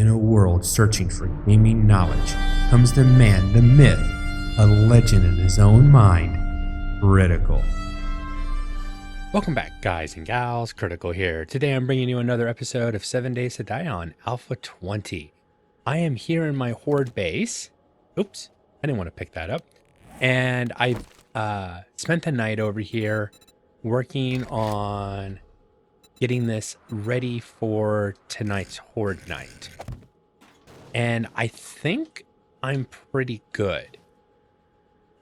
In a world searching for gaming knowledge comes the man, the myth, a legend in his own mind, Critical. Welcome back, guys and gals. Critical here. Today I'm bringing you another episode of 7 Days to Die on Alpha 20. I am here in my Horde base. Oops, I didn't want to pick that up. And I spent the night over here working on getting this ready for tonight's Horde night. And I think I'm pretty good.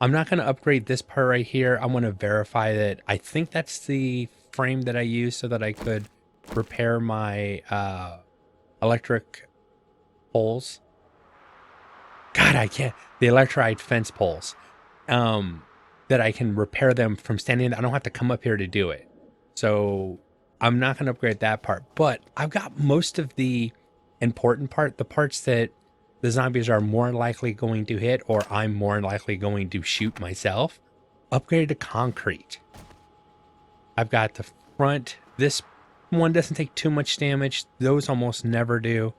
I'm not going to upgrade this part right here. I want to verify that. I think that's the frame that I used so that I could repair my electric poles. God, I can't. The electrified fence poles. That I can repair them from standing. I don't have to come up here to do it. So I'm not going to upgrade that part. But I've got most of the important part, the parts that the zombies are more likely going to hit, or I'm more likely going to shoot myself, upgraded to concrete. I've got the front. This one doesn't take too much damage. Those almost never do.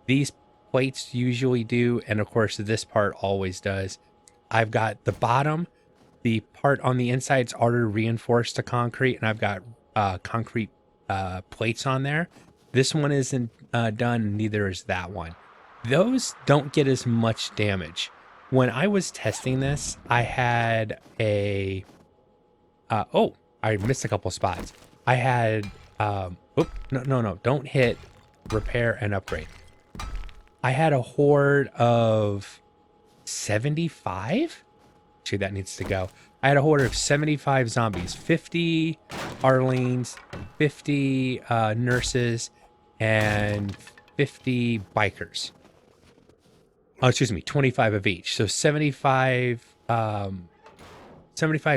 These plates usually do. And of course, this part always does. I've got the bottom. The part on the inside is already reinforced to concrete. And I've got concrete plates on there. This one isn't done. Neither is that one. Those don't get as much damage. When I was testing this, I had a... oh, I missed a couple spots. I had... no, don't hit repair and upgrade. I had a horde of 75? Actually, that needs to go. I had a horde of 75 zombies. 50 Arlenes, 50 nurses, and 50 bikers. Oh, excuse me, 25 of each. So 75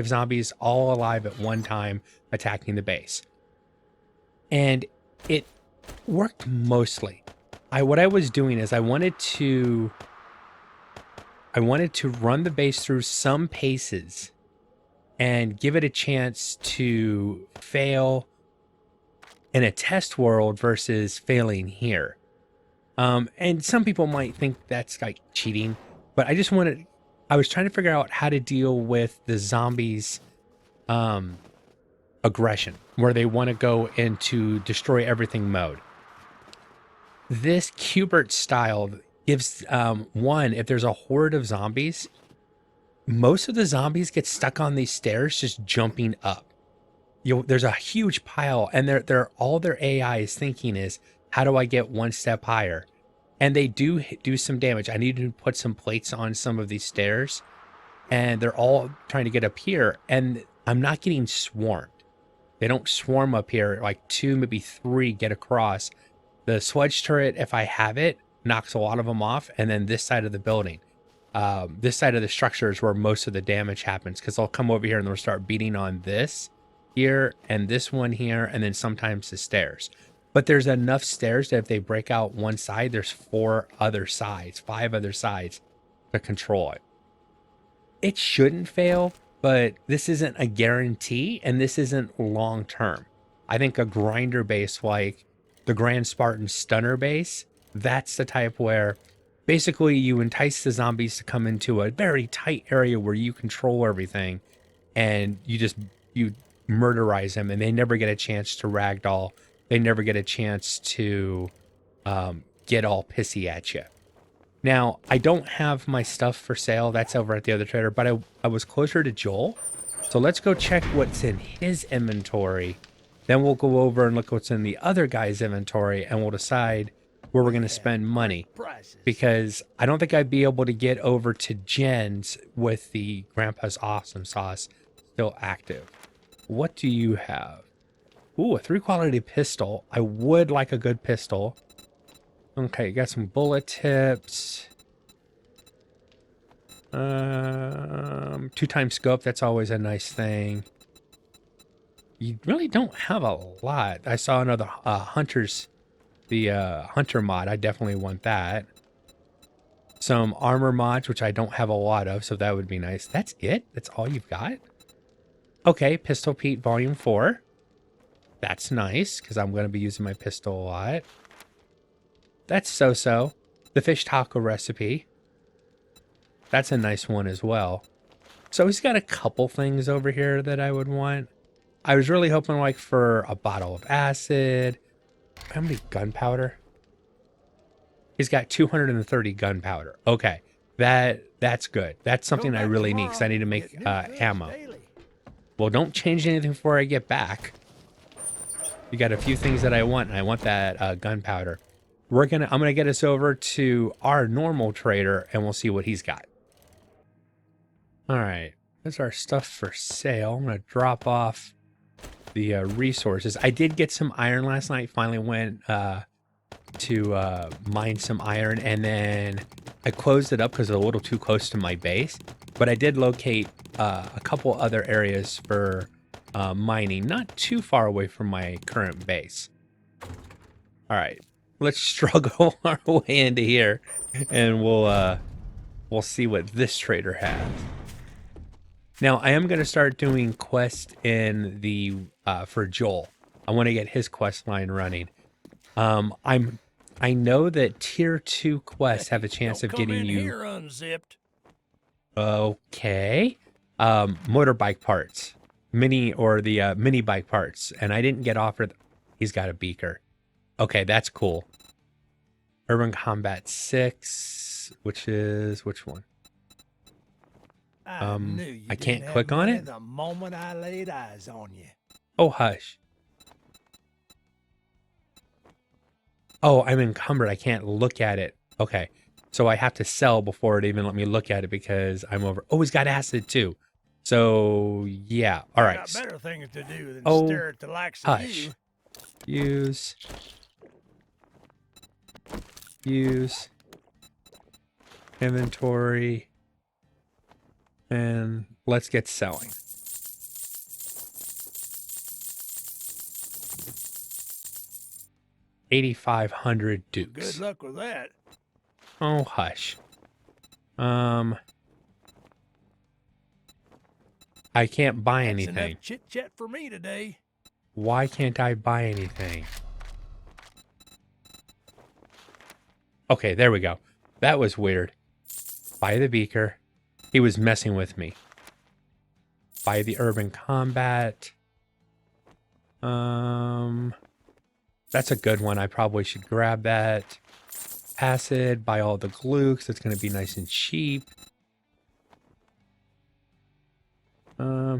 zombies all alive at one time attacking the base. And it worked mostly. What I was doing is I wanted to run the base through some paces and give it a chance to fail in a test world versus failing here. And some people might think that's like cheating, but I was trying to figure out how to deal with the zombies' aggression, where they want to go into destroy everything mode. This Cubert style gives, if there's a horde of zombies, most of the zombies get stuck on these stairs just jumping up. There's a huge pile, and all their AI is thinking is, how do I get one step higher? And they do some damage. I need to put some plates on some of these stairs, and they're all trying to get up here, and I'm not getting swarmed. They don't swarm up here. Like 2, maybe 3 get across. The sludge turret, if I have it, knocks a lot of them off, and then this side of the building, this side of the structure is where most of the damage happens, because they'll come over here and they'll start beating on this here and this one here, and then sometimes the stairs. But there's enough stairs that if they break out one side, there's 5 other sides to control it. It shouldn't fail, but this isn't a guarantee, and this isn't long term. I think a grinder base like the Grand Spartan Stunner base, that's the type where basically you entice the zombies to come into a very tight area where you control everything, and you murderize them, and they never get a chance to ragdoll. They never get a chance to get all pissy at you. Now, I don't have my stuff for sale. That's over at the other trader, but I was closer to Joel. So let's go check what's in his inventory. Then we'll go over and look what's in the other guy's inventory, and we'll decide where we're going to spend money. Because I don't think I'd be able to get over to Jen's with the Grandpa's Awesome Sauce still active. What do you have? Ooh, a 3 quality pistol. I would like a good pistol. Okay, got some bullet tips. 2-time scope, that's always a nice thing. You really don't have a lot. I saw another hunter mod. I definitely want that. Some armor mods, which I don't have a lot of, so that would be nice. That's it? That's all you've got? Okay, Pistol Pete Volume 4. That's nice, because I'm going to be using my pistol a lot. that's so-so. The fish taco recipe. That's a nice one as well. So he's got a couple things over here that I would want. I was really hoping like for a bottle of acid. How many gunpowder? He's got 230 gunpowder. Okay, that's good. That's something I really need because I need to make ammo. Well, don't change anything before I get back. You got a few things that I want, and I want that gunpowder. I'm gonna get us over to our normal trader, and we'll see what he's got. All right, that's our stuff for sale. I'm gonna drop off the resources. I did get some iron last night. Finally went to mine some iron, and then I closed it up because it's a little too close to my base. But I did locate a couple other areas for mining, not too far away from my current base. All right, let's struggle our way into here, and we'll see what this trader has. Now, I am going to start doing quests in the for Joel. I want to get his quest line running. I know that tier 2 quests have a chance of getting you here unzipped. Okay. Motorbike parts. Mini bike parts, and I didn't get offered. He's got a beaker. Okay, that's cool. Urban Combat 6, which is which one? I can't click on it. The moment I laid eyes on you. Oh, hush. Oh, I'm encumbered. I can't look at it. Okay. So I have to sell before it even let me look at it because I'm over. Oh, he's got acid too. So, yeah. All right. Got better things to do than Oh, stare at the likes of hush. you. Use. Inventory. And let's get selling. $8,500 dukes. Good luck with that. Oh, hush. I can't buy That's anything. enough chit chat for me today. Why can't I buy anything? Okay, there we go. That was weird. Buy the beaker. He was messing with me. Buy the urban combat. That's a good one. I probably should grab that. Acid, buy all the glue, because it's going to be nice and cheap.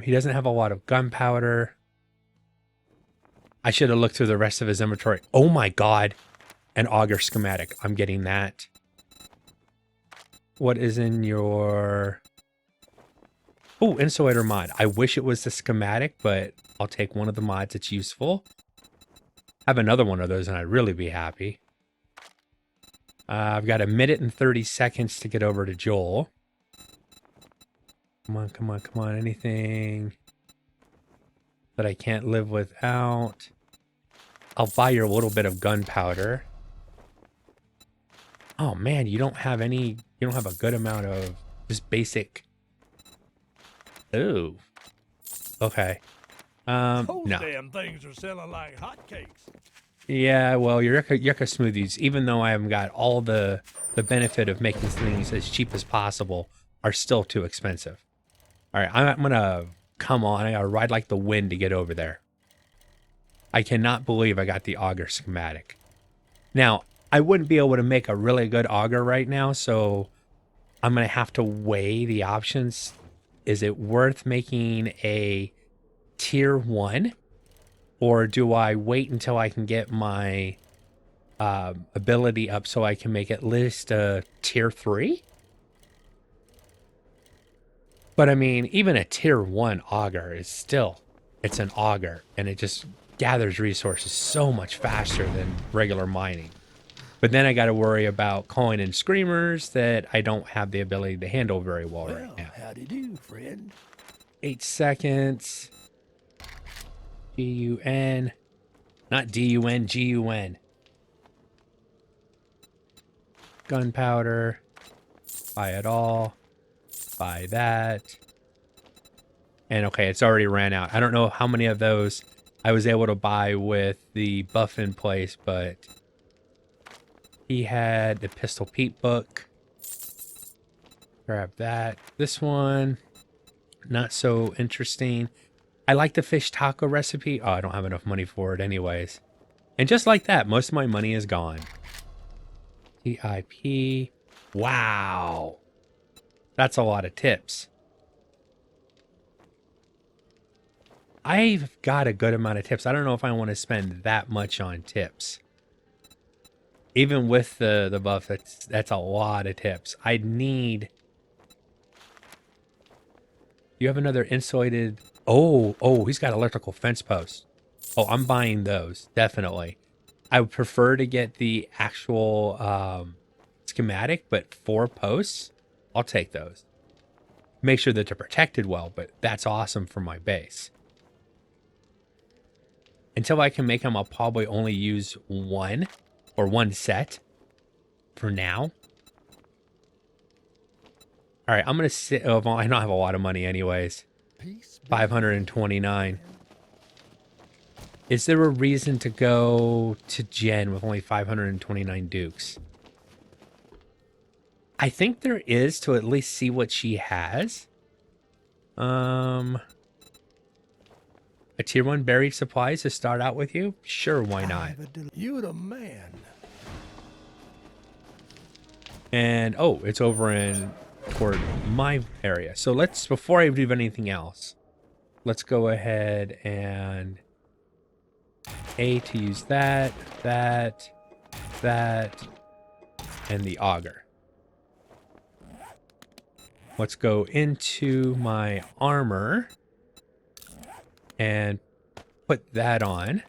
He doesn't have a lot of gunpowder. I should have looked through the rest of his inventory. Oh my god. An auger schematic. I'm getting that. What is in your... Oh, insulator mod. I wish it was the schematic, but I'll take one of the mods. It's useful. Have another one of those and I'd really be happy. I've got 1 minute and 30 seconds to get over to Joel. Come on, come on, come on. Anything that I can't live without. I'll buy your little bit of gunpowder. Oh man, you don't have any, you don't have a good amount of just basic. Ooh. Okay. Those No. damn things are selling like hotcakes. Yeah, well, your yucca smoothies, even though I haven't got all the benefit of making things as cheap as possible, are still too expensive. All right, I'm gonna come on. I gotta ride like the wind to get over there. I cannot believe I got the auger schematic. Now, I wouldn't be able to make a really good auger right now, so I'm gonna have to weigh the options. Is it worth making a tier 1? Or do I wait until I can get my ability up so I can make at least a tier 3? But I mean, even a tier 1 auger is still, it's an auger, and it just gathers resources so much faster than regular mining. But then I got to worry about calling in screamers that I don't have the ability to handle very well right now. Howdy do, friend. 8 seconds. G-U-N. Not D-U-N, G-U-N. Gunpowder. Buy it all. Buy that. And okay, it's already ran out. I don't know how many of those I was able to buy with the buff in place, but He had the Pistol Pete book. Grab that. This one, not so interesting. I like the fish taco recipe. Oh, I don't have enough money for it anyways. And just like that, most of my money is gone. TIP. Wow. That's a lot of tips. I've got a good amount of tips. I don't know if I want to spend that much on tips. Even with the buff, that's a lot of tips. I'd need... You have another insulated... Oh, he's got electrical fence posts. Oh, I'm buying those, definitely. I would prefer to get the actual schematic, but 4 posts, I'll take those. Make sure that they're protected well, but that's awesome for my base. Until I can make them, I'll probably only use one set for now. All right, I'm going to sit... Oh, I don't have a lot of money anyways. 529. Is there a reason to go to Jen with only 529 dukes? I think there is, to at least see what she has. A tier 1 buried supplies to start out with you? Sure, why not? You the man. And, oh, it's over in toward my area. So let's, before I do anything else, let's go ahead and A to use that, and the auger. Let's go into my armor and put that on.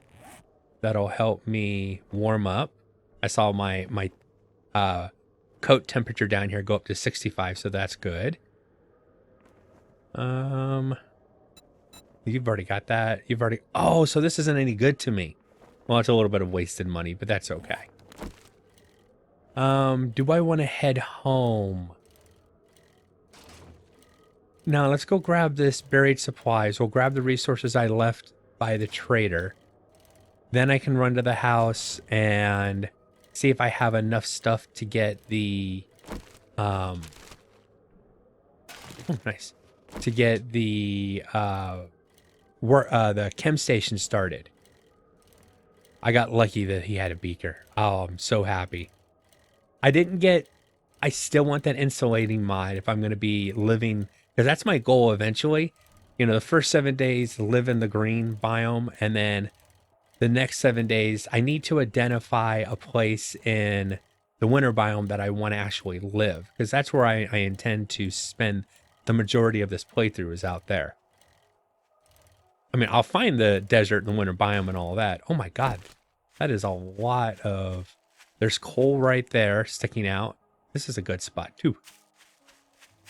That'll help me warm up. I saw my coat temperature down here go up to 65, so that's good. You've already got that. You've already... Oh, so this isn't any good to me. Well, it's a little bit of wasted money, but that's okay. Do I want to head home? No, let's go grab this buried supplies. We'll grab the resources I left by the trader. Then I can run to the house and see if I have enough stuff to get the... Oh, nice. To get the chem station started. I got lucky that he had a beaker. Oh, I'm so happy. I still want that insulating mod if I'm going to be living, because that's my goal eventually. You know, the first 7 days, live in the green biome, and then the next 7 days, I need to identify a place in the winter biome that I want to actually live, because that's where I intend to spend the majority of this playthrough, is out there. I mean, I'll find the desert and the winter biome and all that. Oh my god, that is a lot of... There's coal right there sticking out. This is a good spot too.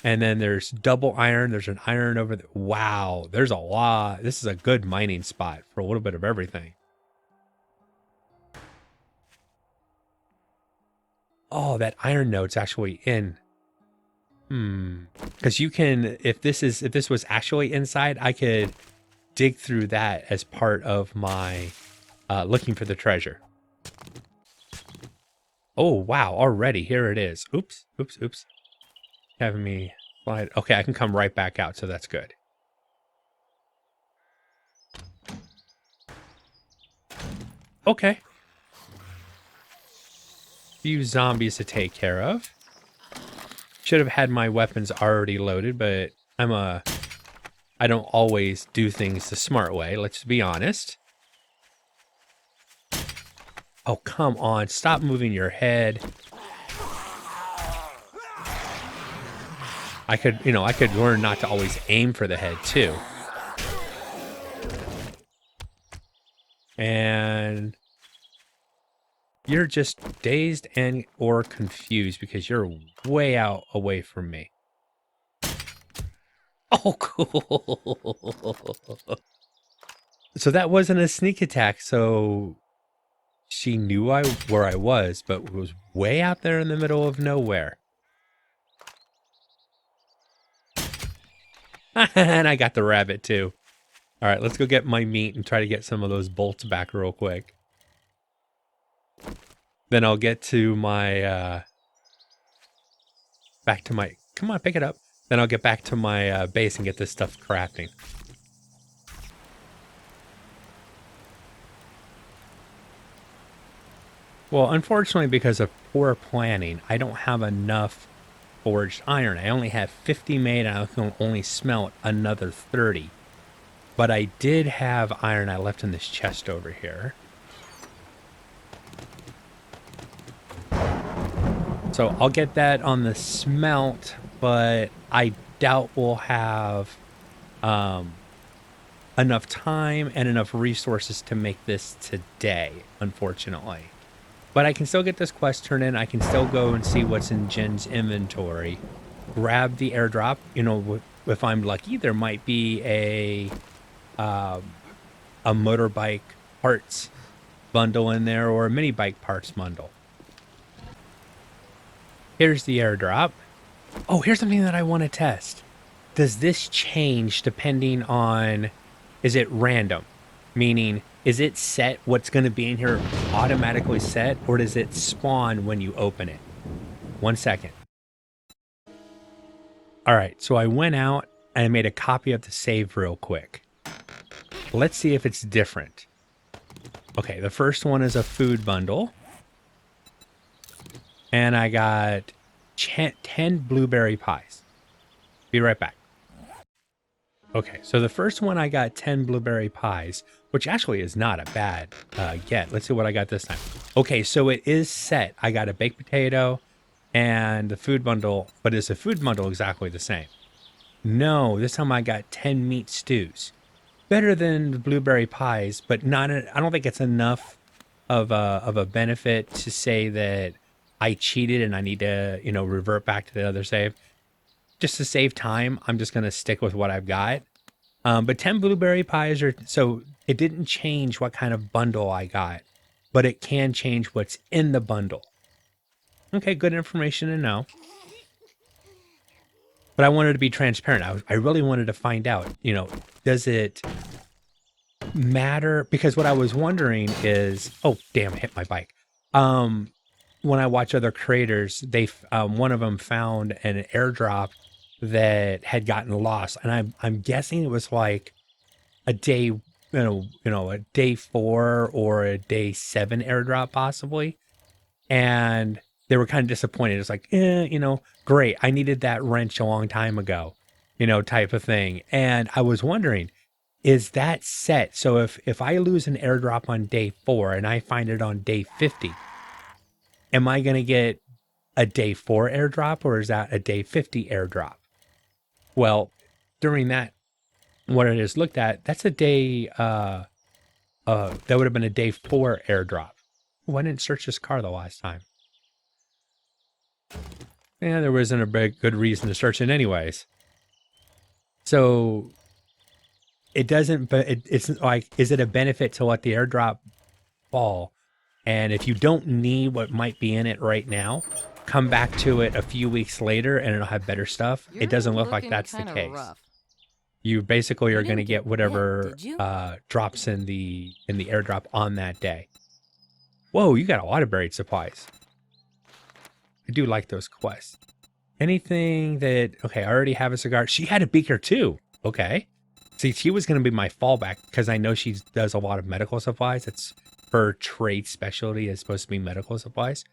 And then there's double iron. There's an iron over there. Wow, there's a lot. This is a good mining spot for a little bit of everything. Oh, that iron node's actually in. Because you can, if this was actually inside, I could dig through that as part of my looking for the treasure. Oh, wow, already, here it is. Oops. Having me slide. Okay, I can come right back out, so that's good. Okay. Few zombies to take care of. Should have had my weapons already loaded, but I don't always do things the smart way, let's be honest. Oh, come on. Stop moving your head. I could learn not to always aim for the head, too. And you're just dazed and or confused because you're way out away from me. Oh, cool. So that wasn't a sneak attack, so... She knew where I was, but was way out there in the middle of nowhere. And I got the rabbit too. All right, let's go get my meat and try to get some of those bolts back real quick. Then I'll get to my, back to my, come on, pick it up. Then I'll get back to my base and get this stuff crafting. Well, unfortunately, because of poor planning, I don't have enough forged iron. I only have 50 made, and I can only smelt another 30. But I did have iron I left in this chest over here. So I'll get that on the smelt, but I doubt we'll have enough time and enough resources to make this today, unfortunately. But I can still get this quest turned in. I can still go and see what's in Jen's inventory. Grab the airdrop. You know, if I'm lucky, there might be a motorbike parts bundle in there, or a mini bike parts bundle. Here's the airdrop. Oh, here's something that I want to test. Does this change depending on, is it random? Meaning, is it set, what's going to be in here automatically set, or does it spawn when you open it? 1 second. All right, so I went out and I made a copy of the save real quick. Let's see if it's different. Okay, the first one is a food bundle. And I got 10 blueberry pies. Be right back. Okay, so the first one I got 10 blueberry pies, which actually is not a bad get. Let's see what I got this time. Okay, so it is set. I got a baked potato and the food bundle, but is the food bundle exactly the same? No, this time I got 10 meat stews. Better than the blueberry pies, but not. I don't think it's enough of a benefit to say that I cheated and I need to, you know, revert back to the other save. Just to save time, I'm just going to stick with what I've got. But 10 blueberry pies are, so it didn't change what kind of bundle I got, but it can change what's in the bundle. Okay, good information to know. But I wanted to be transparent. I really wanted to find out, you know, does it matter? Because what I was wondering is, oh, damn, I hit my bike. When I watch other creators, one of them found an airdrop that had gotten lost, and I'm guessing it was like a day, a day 4 or a day 7 airdrop possibly, and they were kind of disappointed. It's like, great, I needed that wrench a long time ago, type of thing. And I was wondering, is that set? So if I lose an airdrop on day 4 and I find it on day 50, am I going to get a day 4 airdrop, or is that a day 50 airdrop? Well, during that, what I just looked at, that's a day, that would have been a day 4 airdrop. Oh, I didn't search this car the last time. Yeah, there wasn't a big good reason to search it anyways. So it doesn't, but it's like, is it a benefit to let the airdrop fall? And if you don't need what might be in it right now, come back to it a few weeks later and it'll have better stuff. It doesn't look like that's the case. Rough. You basically are going to get whatever drops in the airdrop on that day. Whoa, you got a lot of buried supplies. I do like those quests. Anything that, okay, I already have a cigar. She had a beaker too. Okay. See, she was going to be my fallback because I know she does a lot of medical supplies. It's her trade specialty is supposed to be medical supplies.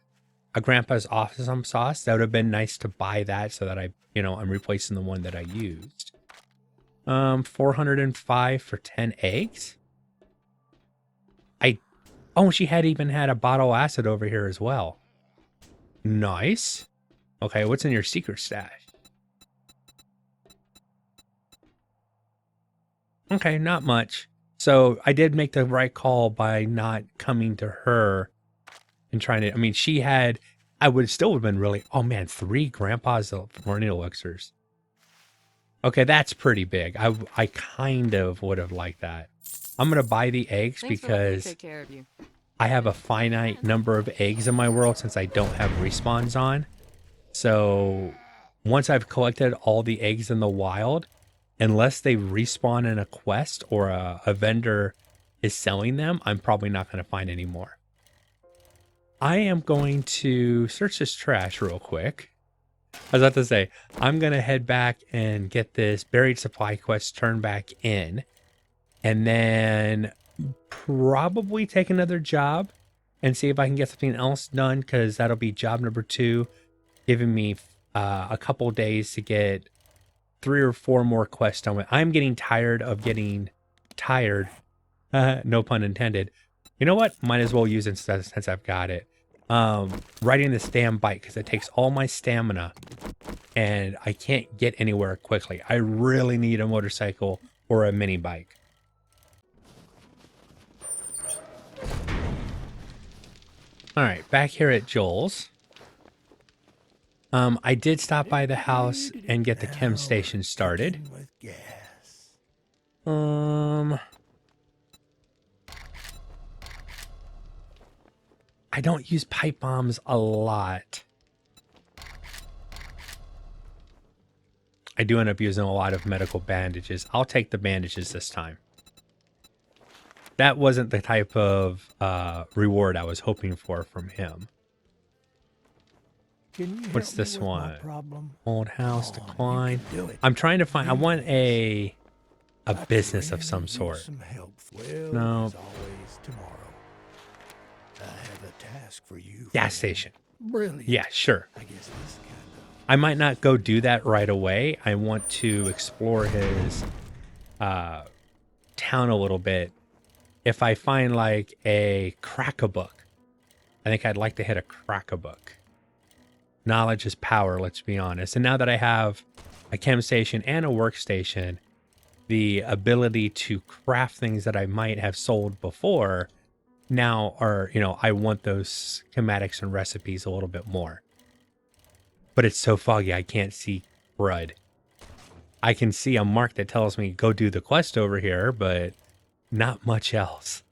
A grandpa's awesome sauce. That would have been nice to buy that so that I'm replacing the one that I used. 405 for 10 eggs. She had even had a bottle of acid over here as well. Nice. Okay, what's in your secret stash? Okay, not much. So I did make the right call by not coming to her and trying to, she had, I would still have been really, 3 grandpa's morning elixirs. Okay, that's pretty big. I kind of would have liked that. I'm going to buy the eggs because I have a finite number of eggs in my world since I don't have respawns on. So once I've collected all the eggs in the wild, unless they respawn in a quest or a vendor is selling them, I'm probably not going to find any more. I am going to search this trash real quick. I was about to say, I'm going to head back and get this buried supply quest turned back in. And then probably take another job and see if I can get something else done, because that'll be job number 2, giving me a couple days to get 3 or 4 more quests done. I'm getting tired of getting tired. No pun intended. You know what? Might as well use it since I've got it. Riding this damn bike, because it takes all my stamina and I can't get anywhere quickly. I really need a motorcycle or a mini bike. All right, back here at Joel's. I did stop by the house and get the chem station started. With gas. I don't use pipe bombs a lot. I do end up using a lot of medical bandages. I'll take the bandages this time. That wasn't the type of reward I was hoping for from him. Can you What's help me this with my one? problem? Old house Come on, you decline. can do it. I'm trying to find, I want a I could business of really some use sort. Some help. Well, No. as always, tomorrow. I have a task for you. Gas friend. station. Brilliant. Yeah, sure. I guess this kind I might not go do that right away. I want to explore his town a little bit. If I find like a crack-a-book, I think I'd like to hit a crack-a-book. Knowledge is power, let's be honest. And now that I have a chem station and a workstation, the ability to craft things that I might have sold before now are, I want those schematics and recipes a little bit more. But it's so foggy, I can't see crud. I can see a mark that tells me go do the quest over here, but not much else.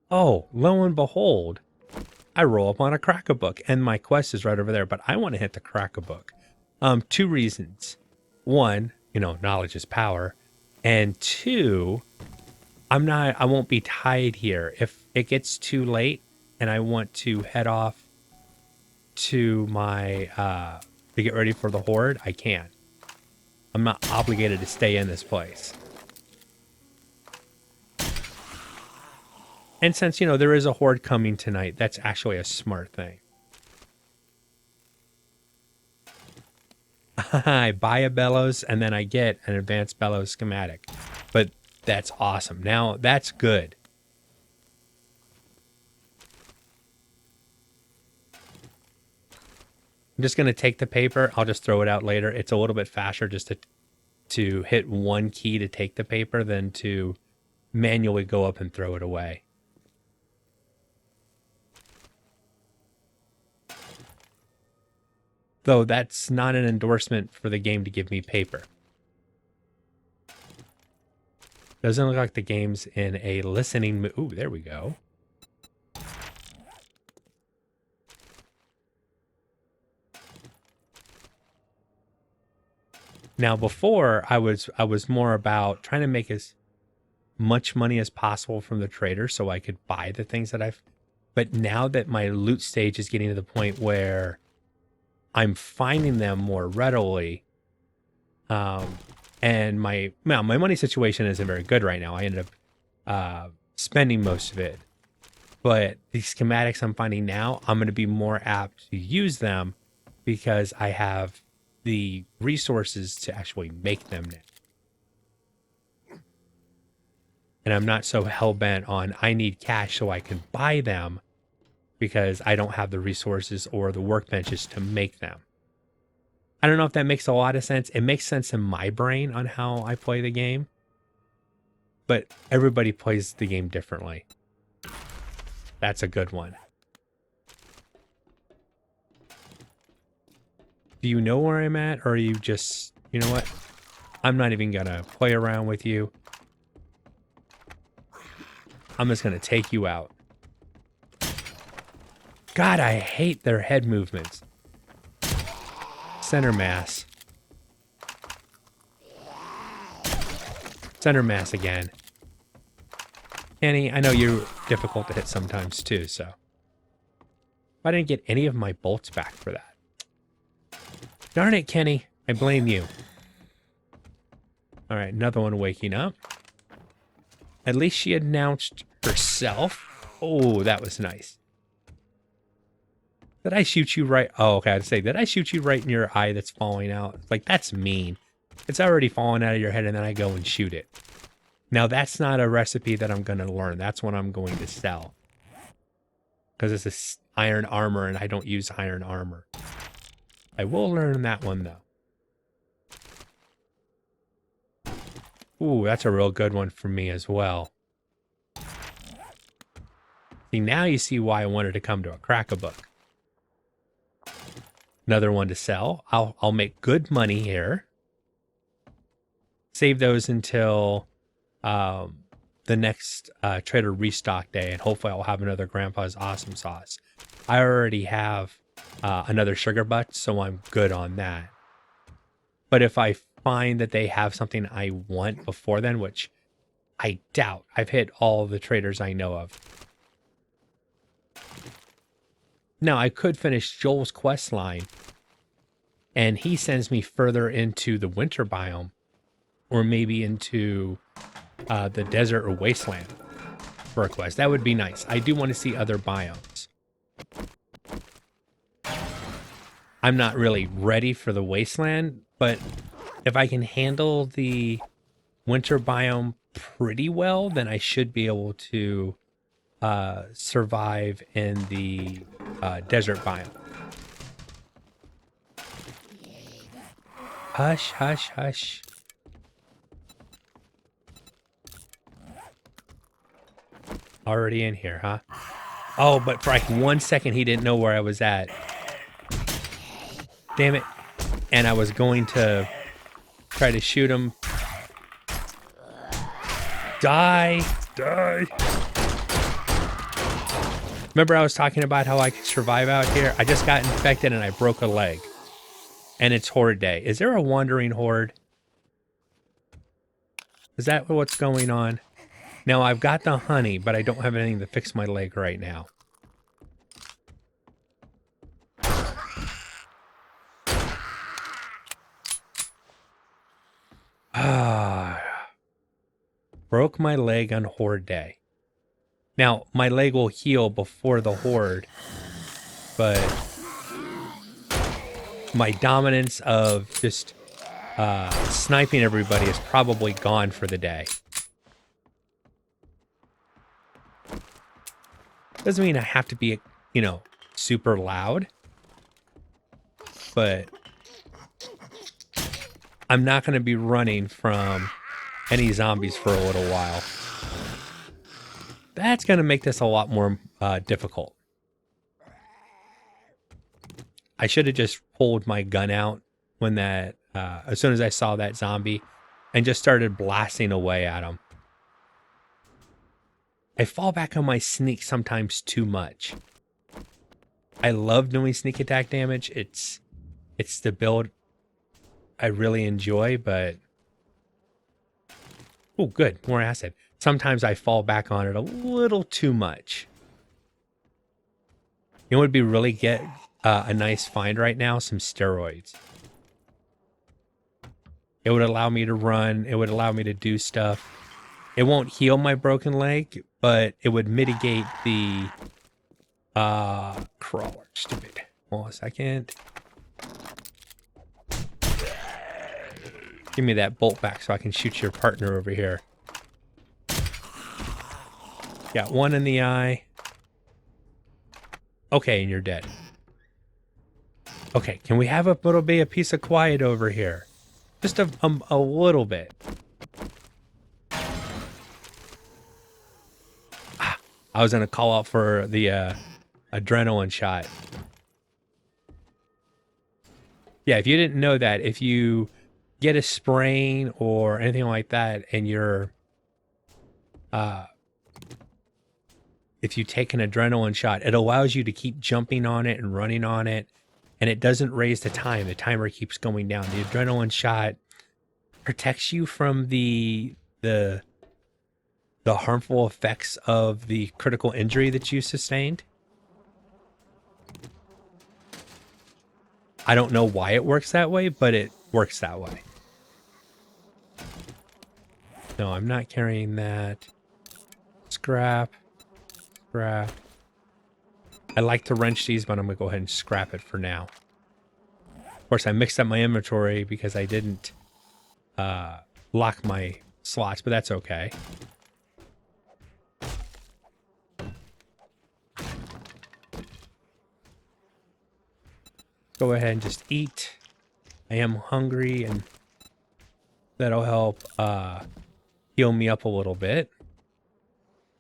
Oh, lo and behold, I roll up on a crack-a-book, and my quest is right over there, but I want to hit the crack-a-book. 2 reasons. 1, knowledge is power. And 2, I won't be tied here. If it gets too late and I want to head off to my, to get ready for the horde, I can. I'm not obligated to stay in this place. And since, there is a horde coming tonight, that's actually a smart thing. I buy a bellows and then I get an advanced bellows schematic. But that's awesome. Now, that's good. I'm just going to take the paper. I'll just throw it out later. It's a little bit faster just to hit one key to take the paper than to manually go up and throw it away. Though that's not an endorsement for the game to give me paper. Doesn't look like the game's in a listening mood. Ooh, there we go. Now before I was more about trying to make as much money as possible from the trader so I could buy the things that but now that my loot stage is getting to the point where I'm finding them more readily, and my money situation isn't very good right now. I ended up spending most of it, but the schematics I'm finding now, I'm going to be more apt to use them because I have the resources to actually make them now. And I'm not so hell-bent on I need cash so I can buy them because I don't have the resources or the workbenches to make them. I don't know if that makes a lot of sense. It makes sense in my brain on how I play the game, but everybody plays the game differently. That's a good one. Do you know where I'm at, or are you just, you know what? I'm not even gonna play around with you. I'm just gonna take you out. God, I hate their head movements. Center mass. Center mass again. Annie, I know you're difficult to hit sometimes too, so. I didn't get any of my bolts back for that. Darn it, Kenny. I blame you. All right, another one waking up. At least she announced herself. Oh, that was nice. Did I shoot you right? Oh, okay. I'd say, did I shoot you right in your eye that's falling out? Like, that's mean. It's already falling out of your head, and then I go and shoot it. Now, that's not a recipe that I'm going to learn. That's what I'm going to sell. Because it's this iron armor, and I don't use iron armor. I will learn that one, though. Ooh, that's a real good one for me as well. See, now you see why I wanted to come to a Crack-a-Book. Another one to sell. I'll make good money here. Save those until the next Trader Restock Day, and hopefully I'll have another Grandpa's Awesome Sauce. I already have another Sugar Butt, so I'm good on that. But if I find that they have something I want before then, which I doubt, I've hit all the traders I know of. Now, I could finish Joel's quest line, and he sends me further into the winter biome, or maybe into the desert or wasteland for a quest. That would be nice. I do want to see other biomes. I'm not really ready for the wasteland, but if I can handle the winter biome pretty well, then I should be able to survive in the desert biome. Hush, hush, hush. Already in here, huh? Oh, but for like 1 second, he didn't know where I was at. Damn it. And I was going to try to shoot him. Die. Die. Remember I was talking about how I could survive out here? I just got infected and I broke a leg. And it's Horde Day. Is there a wandering horde? Is that what's going on? Now, I've got the honey, but I don't have anything to fix my leg right now. Broke my leg on Horde Day. Now, my leg will heal before the Horde, but my dominance of just sniping everybody is probably gone for the day. Doesn't mean I have to be, you know, super loud, but I'm not going to be running from any zombies for a little while. That's going to make this a lot more difficult. I should have just pulled my gun out when that, as soon as I saw that zombie, and just started blasting away at him. I fall back on my sneak sometimes too much. I love doing sneak attack damage. It's the build I really enjoy, but oh, good, more acid. Sometimes I fall back on it a little too much. You know what would be really get a nice find right now? Some steroids. It would allow me to run. It would allow me to do stuff. It won't heal my broken leg, but it would mitigate the crawler. Stupid. Hold on a second. Give me that bolt back so I can shoot your partner over here. Got one in the eye. Okay, and you're dead. Okay, can we have a little bit of peace of quiet over here? Just a little bit. I was going to call out for the adrenaline shot. Yeah, if you didn't know that, if you get a sprain or anything like that, and you're, if you take an adrenaline shot, it allows you to keep jumping on it and running on it, and it doesn't raise the time. The timer keeps going down. The adrenaline shot protects you from the harmful effects of the critical injury that you sustained. I don't know why it works that way, but it works that way. No, I'm not carrying that. Scrap. Scrap. I like to wrench these, but I'm going to go ahead and scrap it for now. Of course, I mixed up my inventory because I didn't lock my slots, but that's okay. Go ahead and just eat. I am hungry, and that'll help heal me up a little bit.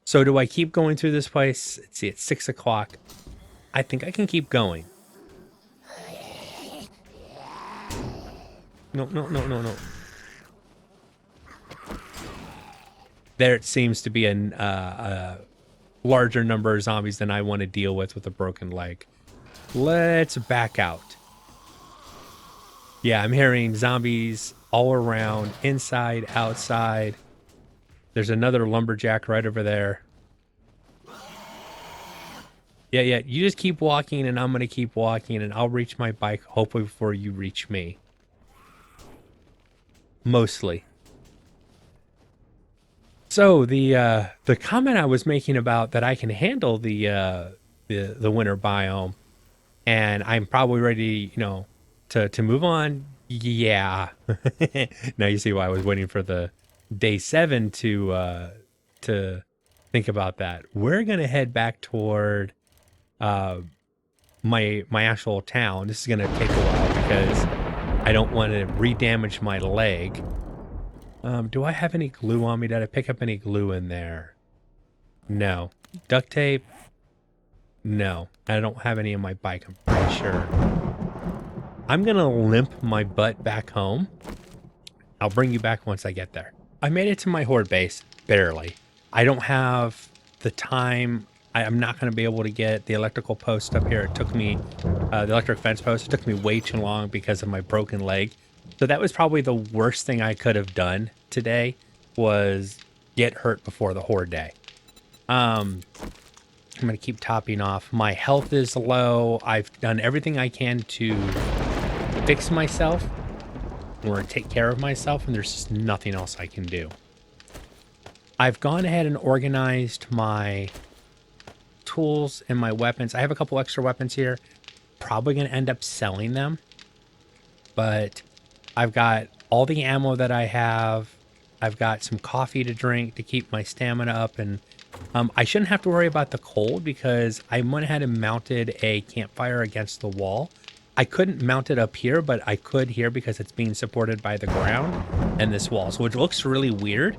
So do I keep going through this place? Let's see, it's 6 o'clock. I think I can keep going. No, no, no, no, no. There it seems to be a larger number of zombies than I want to deal with a broken leg. Let's back out. Yeah, I'm hearing zombies all around, inside, outside. There's another lumberjack right over there. Yeah, you just keep walking and I'm going to keep walking and I'll reach my bike hopefully before you reach me. Mostly. So the comment I was making about that I can handle the winter biome and I'm probably ready, you know, to move on. Yeah. Now you see why I was waiting for the day 7 to think about that. We're going to head back toward my actual town. This is going to take a while because I don't want to re-damage my leg. Do I have any glue on me? Did I pick up any glue in there? No. Duct tape? No. I don't have any in my bike, I'm pretty sure. I'm going to limp my butt back home. I'll bring you back once I get there. I made it to my horde base, barely. I don't have the time. I'm not going to be able to get the electrical post up here. It took me, the electric fence post, it took me way too long because of my broken leg. So that was probably the worst thing I could have done today was get hurt before the horde day. I'm going to keep topping off. My health is low. I've done everything I can to fix myself or take care of myself, and there's just nothing else I can do. I've gone ahead and organized my tools and my weapons. I have a couple extra weapons here. Probably going to end up selling them, but I've got all the ammo that I have. I've got some coffee to drink to keep my stamina up, and I shouldn't have to worry about the cold because I went ahead and mounted a campfire against the wall. I couldn't mount it up here, but I could here because it's being supported by the ground and this wall. So it looks really weird,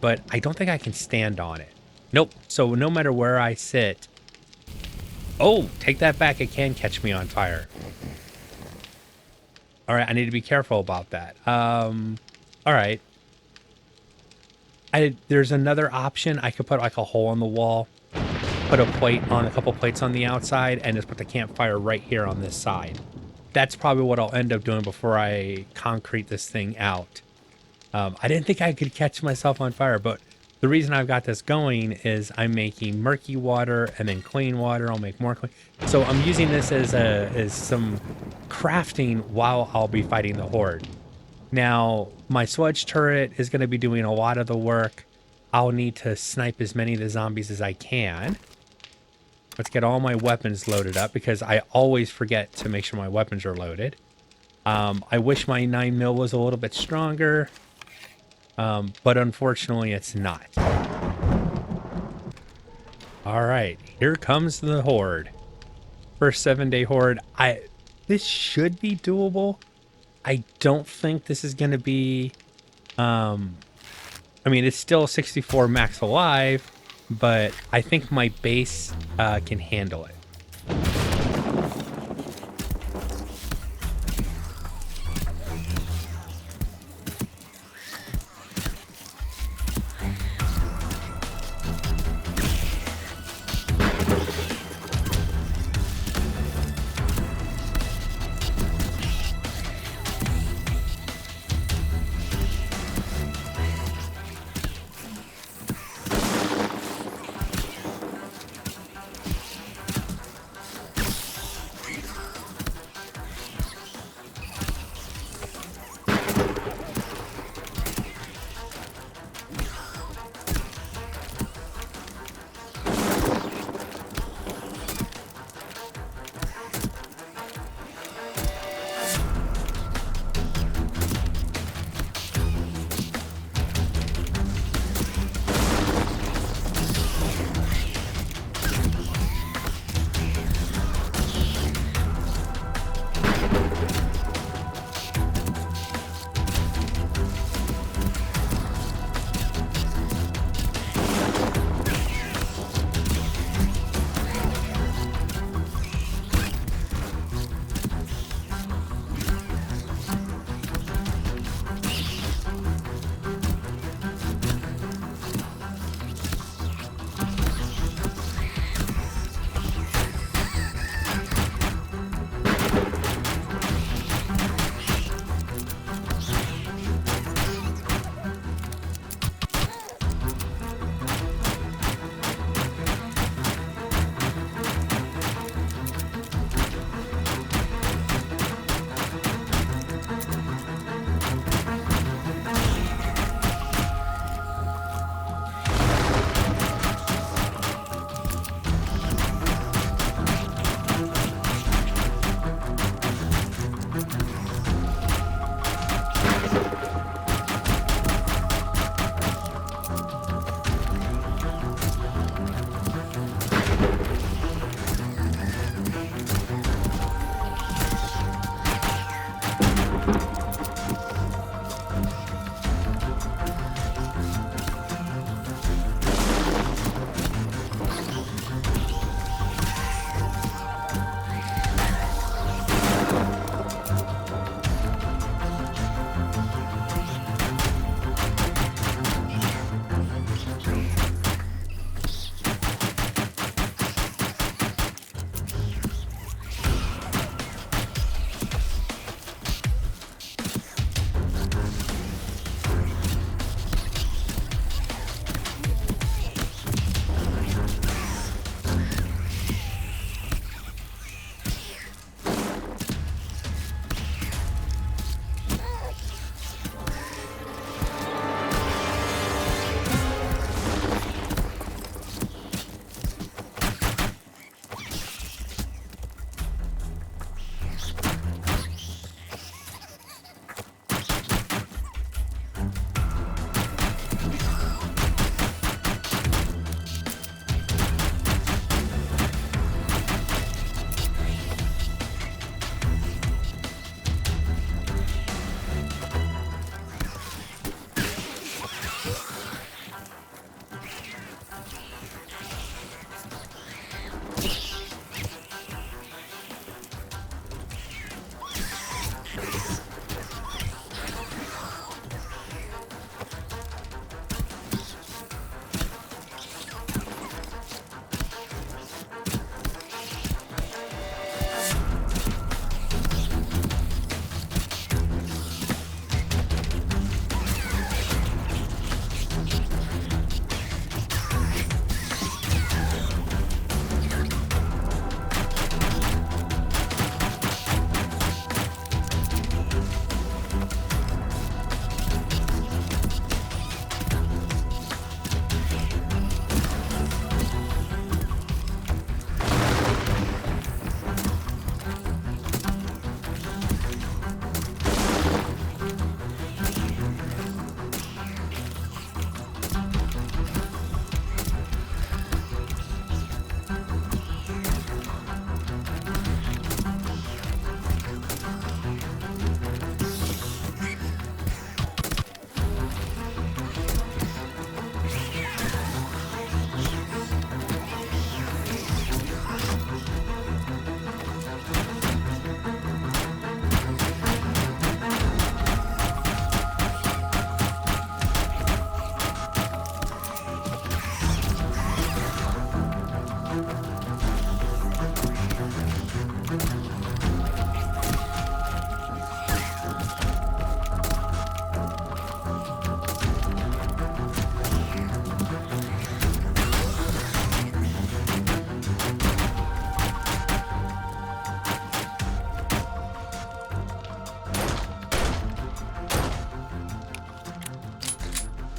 but I don't think I can stand on it. Nope. So no matter where I sit. Oh, take that back. It can catch me on fire. All right. I need to be careful about that. All right. There's another option. I could put like a hole in the wall, put a plate on, a couple plates on the outside, and just put the campfire right here on this side. That's probably what I'll end up doing before I concrete this thing out. I didn't think I could catch myself on fire, but the reason I've got this going is I'm making murky water and then clean water. I'll make more clean. So I'm using this as some crafting while I'll be fighting the horde. Now, my sludge turret is going to be doing a lot of the work. I'll need to snipe as many of the zombies as I can. Let's get all my weapons loaded up because I always forget to make sure my weapons are loaded. I wish my 9mm was a little bit stronger, but unfortunately it's not. All right, here comes the horde. First 7-day horde. This should be doable. I don't think this is going to be, I mean, it's still 64 max alive, but I think my base can handle it.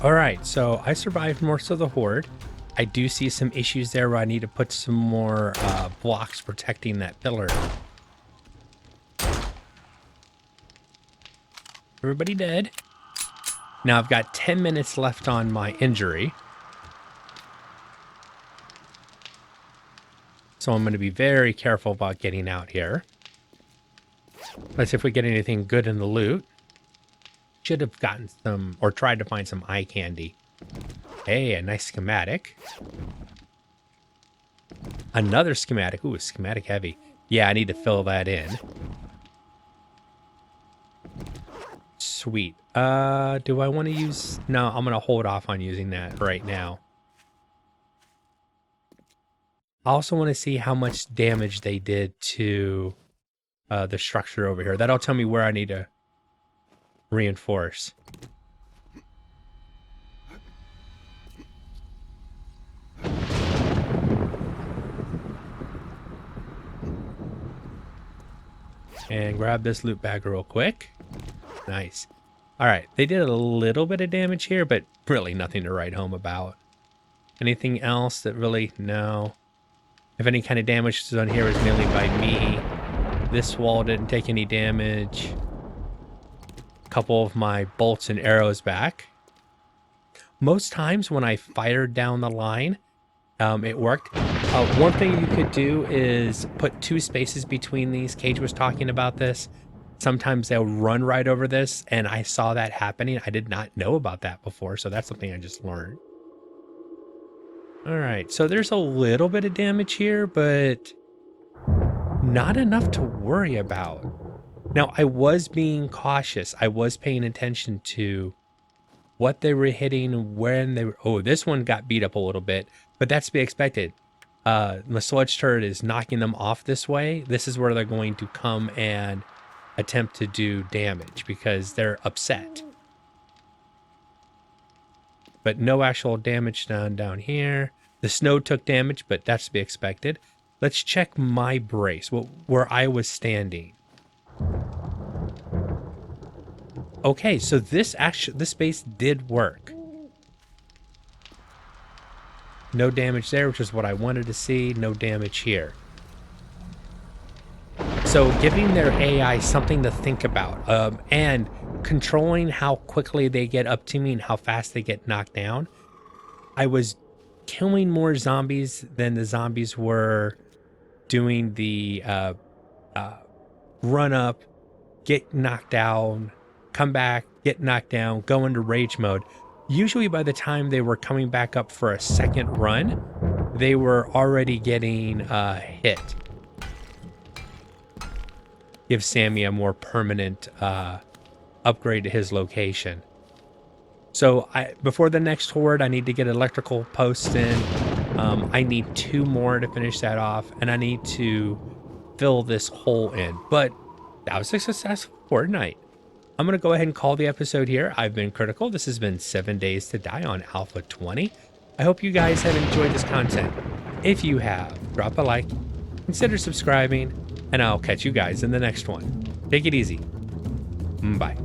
All right, so I survived most of the horde. I do see some issues there where I need to put some more blocks protecting that pillar. Everybody dead. Now I've got 10 minutes left on my injury. So I'm going to be very careful about getting out here. Let's see if we get anything good in the loot. Should have gotten some, or tried to find some eye candy. Hey, a nice schematic. Another schematic. Ooh, schematic heavy. Yeah, I need to fill that in. Sweet. Do I want to use... No, I'm going to hold off on using that right now. I also want to see how much damage they did to the structure over here. That'll tell me where I need to reinforce. And grab this loot bag real quick. Nice. All right, they did a little bit of damage here, but really nothing to write home about. Anything else that really... No. If any kind of damage is done here is mainly by me. This wall didn't take any damage. A couple of my bolts and arrows back. Most times when I fired down the line, it worked. One thing you could do is put 2 spaces between these. Cage was talking about this. Sometimes they'll run right over this, and I saw that happening. I did not know about that before, so that's something I just learned. All right, so there's a little bit of damage here, but not enough to worry about. Now, I was being cautious. I was paying attention to what they were hitting, when they were... Oh, this one got beat up a little bit, but that's to be expected. The sludge turret is knocking them off this way. This is where they're going to come and attempt to do damage because they're upset. But no actual damage done down here. The snow took damage, but that's to be expected. Let's check my brace, where I was standing. Okay, so this base did work. No damage there, which is what I wanted to see. No damage here. So giving their AI something to think about, and controlling how quickly they get up to me and how fast they get knocked down. I was killing more zombies than the zombies were doing the run up, get knocked down, come back, get knocked down, go into rage mode. Usually by the time they were coming back up for a second run, they were already getting hit. Give Sammy a more permanent upgrade to his location. So before the next horde, I need to get electrical posts in. I need 2 more to finish that off, and I need to fill this hole in. But that was a successful horde night. I'm going to go ahead and call the episode here. I've been Critical. This has been 7 Days to Die on Alpha 20. I hope you guys have enjoyed this content. If you have, drop a like, consider subscribing, and I'll catch you guys in the next one. Take it easy. Bye.